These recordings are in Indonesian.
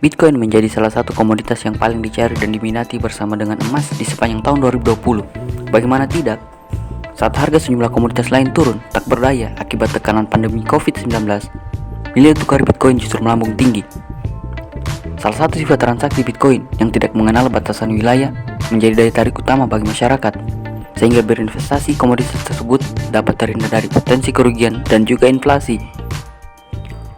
Bitcoin menjadi salah satu komoditas yang paling dicari dan diminati bersama dengan emas di sepanjang tahun 2020. Bagaimana tidak? Saat harga sejumlah komoditas lain turun tak berdaya akibat tekanan pandemi COVID-19, nilai tukar Bitcoin justru melambung tinggi. Salah satu sifat transaksi Bitcoin yang tidak mengenal batasan wilayah menjadi daya tarik utama bagi masyarakat, sehingga berinvestasi komoditas tersebut dapat terhindar dari potensi kerugian dan juga inflasi.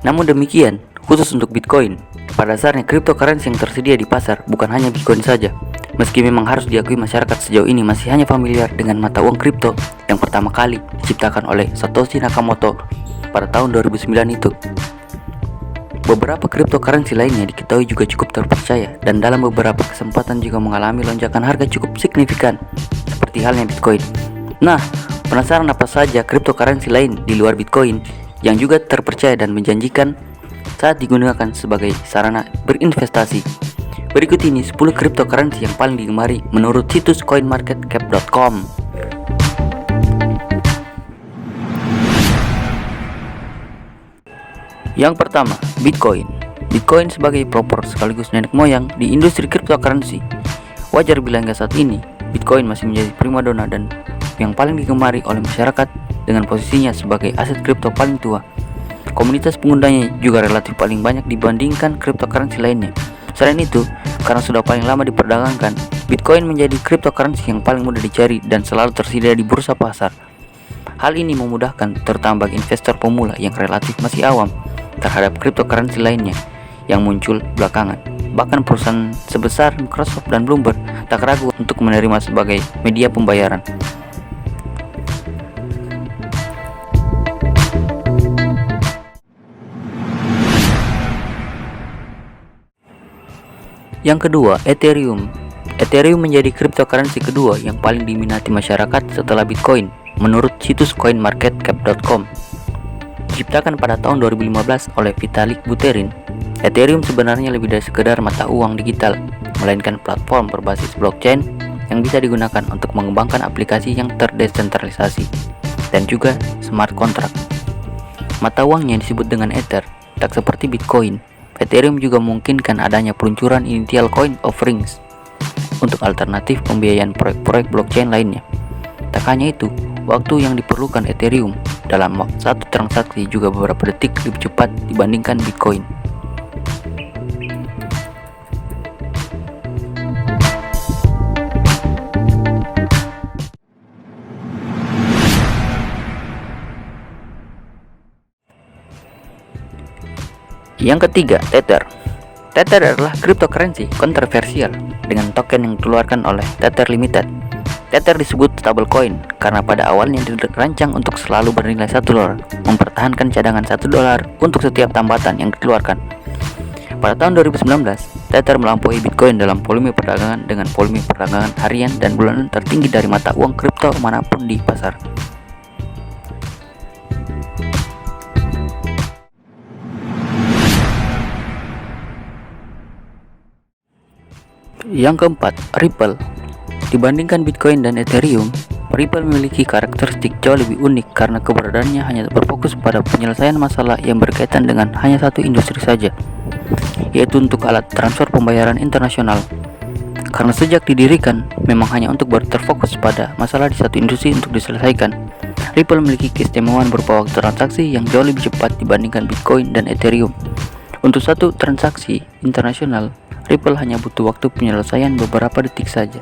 Namun demikian, khusus untuk Bitcoin, pada dasarnya cryptocurrency yang tersedia di pasar bukan hanya Bitcoin saja. Meski memang harus diakui masyarakat sejauh ini masih hanya familiar dengan mata uang kripto yang pertama kali diciptakan oleh Satoshi Nakamoto pada tahun 2009 itu. Beberapa cryptocurrency lainnya diketahui juga cukup terpercaya dan dalam beberapa kesempatan juga mengalami lonjakan harga cukup signifikan, seperti halnya Bitcoin. Nah, penasaran apa saja cryptocurrency lain di luar Bitcoin yang juga terpercaya dan menjanjikan saat digunakan sebagai sarana berinvestasi? Berikut ini 10 cryptocurrency yang paling digemari menurut situs coinmarketcap.com. Yang pertama, Bitcoin. Bitcoin sebagai pelopor sekaligus nenek moyang di industri cryptocurrency. Wajar bila hingga saat ini Bitcoin masih menjadi primadona dan yang paling digemari oleh masyarakat dengan posisinya sebagai aset kripto paling tua. Komunitas penggunanya juga relatif paling banyak dibandingkan cryptocurrency lainnya. Selain itu, karena sudah paling lama diperdagangkan, Bitcoin menjadi cryptocurrency yang paling mudah dicari dan selalu tersedia di bursa pasar. Hal ini memudahkan terutama bagi investor pemula yang relatif masih awam terhadap cryptocurrency lainnya yang muncul belakangan. Bahkan perusahaan sebesar Microsoft dan Bloomberg tak ragu untuk menerima sebagai media pembayaran. Yang kedua, Ethereum. Ethereum menjadi cryptocurrency kedua yang paling diminati masyarakat setelah Bitcoin menurut situs coinmarketcap.com. Diciptakan pada tahun 2015 oleh Vitalik Buterin, Ethereum sebenarnya lebih dari sekedar mata uang digital, melainkan platform berbasis blockchain yang bisa digunakan untuk mengembangkan aplikasi yang terdesentralisasi dan juga smart contract. Mata uangnya disebut dengan Ether, tak seperti Bitcoin. Ethereum juga memungkinkan adanya peluncuran initial coin offerings untuk alternatif pembiayaan proyek-proyek blockchain lainnya. Tak hanya itu, waktu yang diperlukan Ethereum dalam satu transaksi juga beberapa detik lebih cepat dibandingkan Bitcoin. Yang ketiga, Tether. Tether adalah cryptocurrency kontroversial dengan token yang dikeluarkan oleh Tether Limited. Tether disebut stablecoin karena pada awalnya dirancang untuk selalu bernilai $1, mempertahankan cadangan $1 untuk setiap tambatan yang dikeluarkan. Pada tahun 2019, Tether melampaui Bitcoin dalam volume perdagangan dengan volume perdagangan harian dan bulanan tertinggi dari mata uang kripto manapun di pasar. Yang keempat, Ripple. Dibandingkan Bitcoin dan Ethereum, Ripple memiliki karakteristik jauh lebih unik karena keberadaannya hanya berfokus pada penyelesaian masalah yang berkaitan dengan hanya satu industri saja, yaitu untuk alat transfer pembayaran internasional. Karena sejak didirikan memang hanya untuk terfokus pada masalah di satu industri untuk diselesaikan, Ripple memiliki keistimewaan berupa waktu transaksi yang jauh lebih cepat dibandingkan Bitcoin dan Ethereum. Untuk satu transaksi internasional, Ripple hanya butuh waktu penyelesaian beberapa detik saja.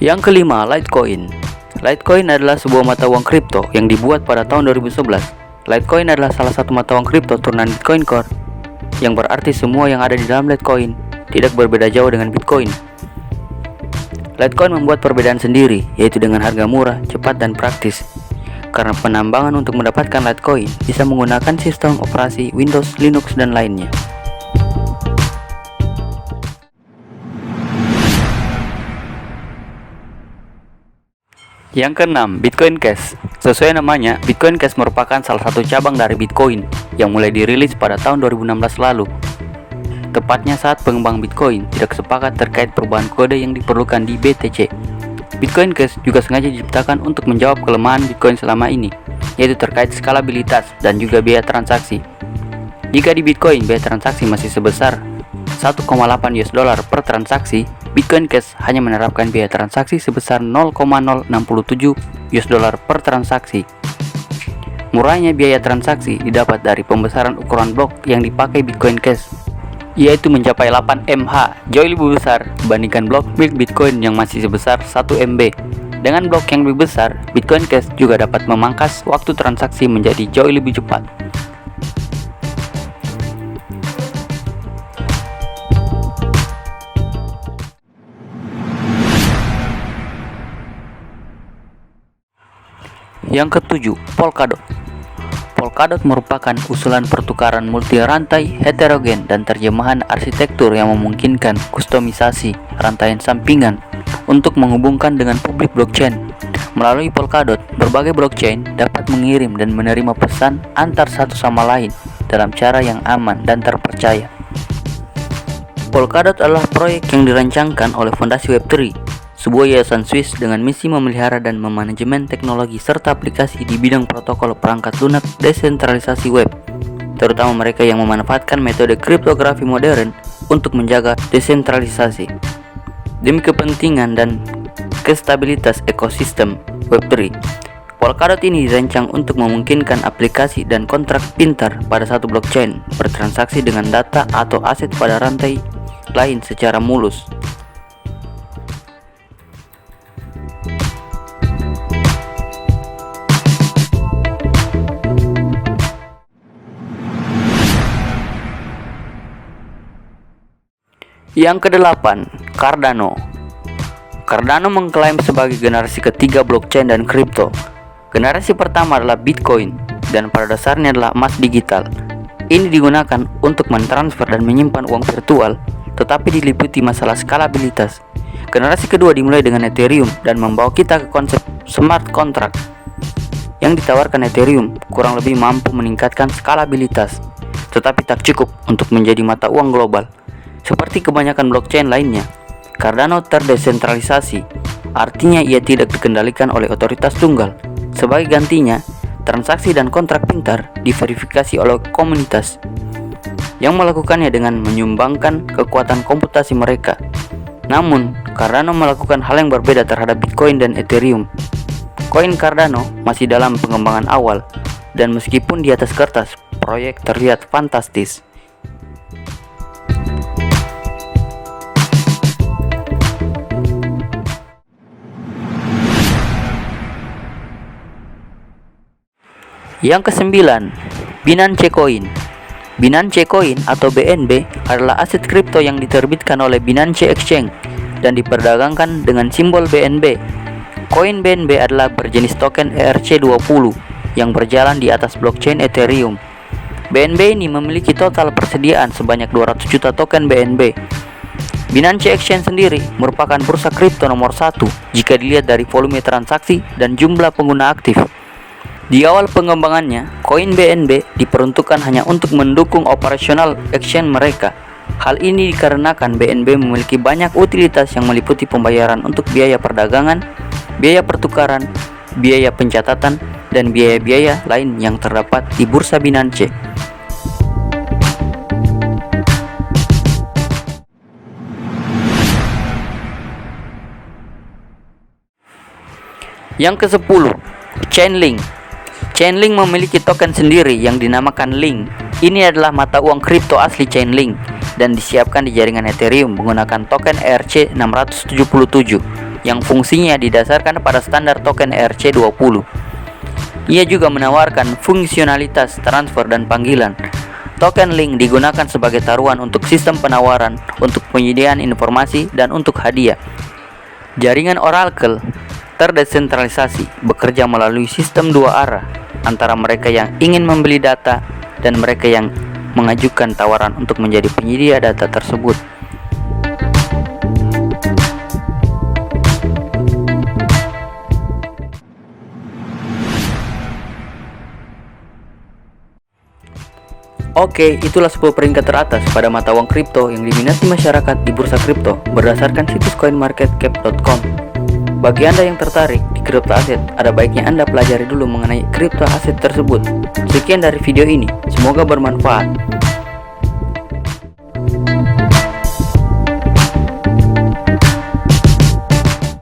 Yang kelima, Litecoin. Litecoin adalah sebuah mata uang kripto yang dibuat pada tahun 2011. Litecoin adalah salah satu mata uang kripto turunan Bitcoin Core, yang berarti semua yang ada di dalam Litecoin tidak berbeda jauh dengan Bitcoin. Litecoin membuat perbedaan sendiri, yaitu dengan harga murah, cepat, dan praktis. Karena penambangan untuk mendapatkan Litecoin bisa menggunakan sistem operasi Windows, Linux, dan lainnya. Yang keenam, Bitcoin Cash. Sesuai namanya, Bitcoin Cash merupakan salah satu cabang dari Bitcoin yang mulai dirilis pada tahun 2016 lalu. tepatnya saat pengembang Bitcoin tidak sepakat terkait perubahan kode yang diperlukan di BTC. Bitcoin Cash juga sengaja diciptakan untuk menjawab kelemahan Bitcoin selama ini, yaitu terkait skalabilitas dan juga biaya transaksi. Jika di Bitcoin biaya transaksi masih sebesar 1,8 US dollar per transaksi, Bitcoin Cash hanya menerapkan biaya transaksi sebesar 0,067 US dollar per transaksi. Murahnya biaya transaksi didapat dari pembesaran ukuran blok yang dipakai Bitcoin Cash, yaitu mencapai 8 MH, jauh lebih besar dibandingkan blok milik Bitcoin yang masih sebesar 1 MB. Dengan blok yang lebih besar, Bitcoin Cash juga dapat memangkas waktu transaksi menjadi jauh lebih cepat. Yang ketujuh, Polkadot. Polkadot merupakan usulan pertukaran multi-rantai heterogen dan terjemahan arsitektur yang memungkinkan kustomisasi rantaian sampingan untuk menghubungkan dengan publik blockchain. Melalui Polkadot, berbagai blockchain dapat mengirim dan menerima pesan antar satu sama lain dalam cara yang aman dan terpercaya. Polkadot adalah proyek yang dirancangkan oleh Fondasi Web3, sebuah yayasan Swiss dengan misi memelihara dan memanajemen teknologi serta aplikasi di bidang protokol perangkat lunak desentralisasi web, terutama mereka yang memanfaatkan metode kriptografi modern untuk menjaga desentralisasi. Demi kepentingan dan kestabilitas ekosistem Web3, Polkadot ini dirancang untuk memungkinkan aplikasi dan kontrak pintar pada satu blockchain bertransaksi dengan data atau aset pada rantai lain secara mulus. Yang kedelapan, Cardano. Cardano mengklaim sebagai generasi ketiga blockchain dan kripto. Generasi pertama adalah Bitcoin dan pada dasarnya adalah emas digital. Ini digunakan untuk mentransfer dan menyimpan uang virtual, tetapi diliputi masalah skalabilitas. Generasi kedua dimulai dengan Ethereum dan membawa kita ke konsep smart contract. Yang ditawarkan Ethereum kurang lebih mampu meningkatkan skalabilitas, tetapi tak cukup untuk menjadi mata uang global. Seperti kebanyakan blockchain lainnya, Cardano terdesentralisasi, artinya ia tidak dikendalikan oleh otoritas tunggal. Sebagai gantinya, transaksi dan kontrak pintar diverifikasi oleh komunitas yang melakukannya dengan menyumbangkan kekuatan komputasi mereka. Namun, Cardano melakukan hal yang berbeda terhadap Bitcoin dan Ethereum. Koin Cardano masih dalam pengembangan awal, dan meskipun di atas kertas, proyek terlihat fantastis. Yang kesembilan, Binance Coin. Binance Coin atau BNB adalah aset kripto yang diterbitkan oleh Binance Exchange dan diperdagangkan dengan simbol BNB. Koin BNB adalah berjenis token ERC20 yang berjalan di atas blockchain Ethereum. BNB ini memiliki total persediaan sebanyak 200 juta token BNB. Binance Exchange sendiri merupakan bursa kripto nomor 1 jika dilihat dari volume transaksi dan jumlah pengguna aktif. Di awal pengembangannya, koin BNB diperuntukkan hanya untuk mendukung operasional exchange mereka. Hal ini dikarenakan BNB memiliki banyak utilitas yang meliputi pembayaran untuk biaya perdagangan, biaya pertukaran, biaya pencatatan, dan biaya-biaya lain yang terdapat di bursa Binance. Yang ke-10, Chainlink. Chainlink memiliki token sendiri yang dinamakan Link. Ini adalah mata uang kripto asli Chainlink dan disiapkan di jaringan Ethereum menggunakan token ERC677 yang fungsinya didasarkan pada standar token ERC20. Ia juga menawarkan fungsionalitas transfer dan panggilan. Token Link digunakan sebagai taruhan untuk sistem penawaran, untuk penyediaan informasi, dan untuk hadiah. Jaringan Oracle terdesentralisasi, bekerja melalui sistem dua arah antara mereka yang ingin membeli data dan mereka yang mengajukan tawaran untuk menjadi penyedia data tersebut. Oke, itulah 10 peringkat teratas pada mata uang kripto yang diminati masyarakat di bursa kripto berdasarkan situs coinmarketcap.com. Bagi Anda yang tertarik di kripto aset, ada baiknya Anda pelajari dulu mengenai kripto aset tersebut. Sekian dari video ini, semoga bermanfaat.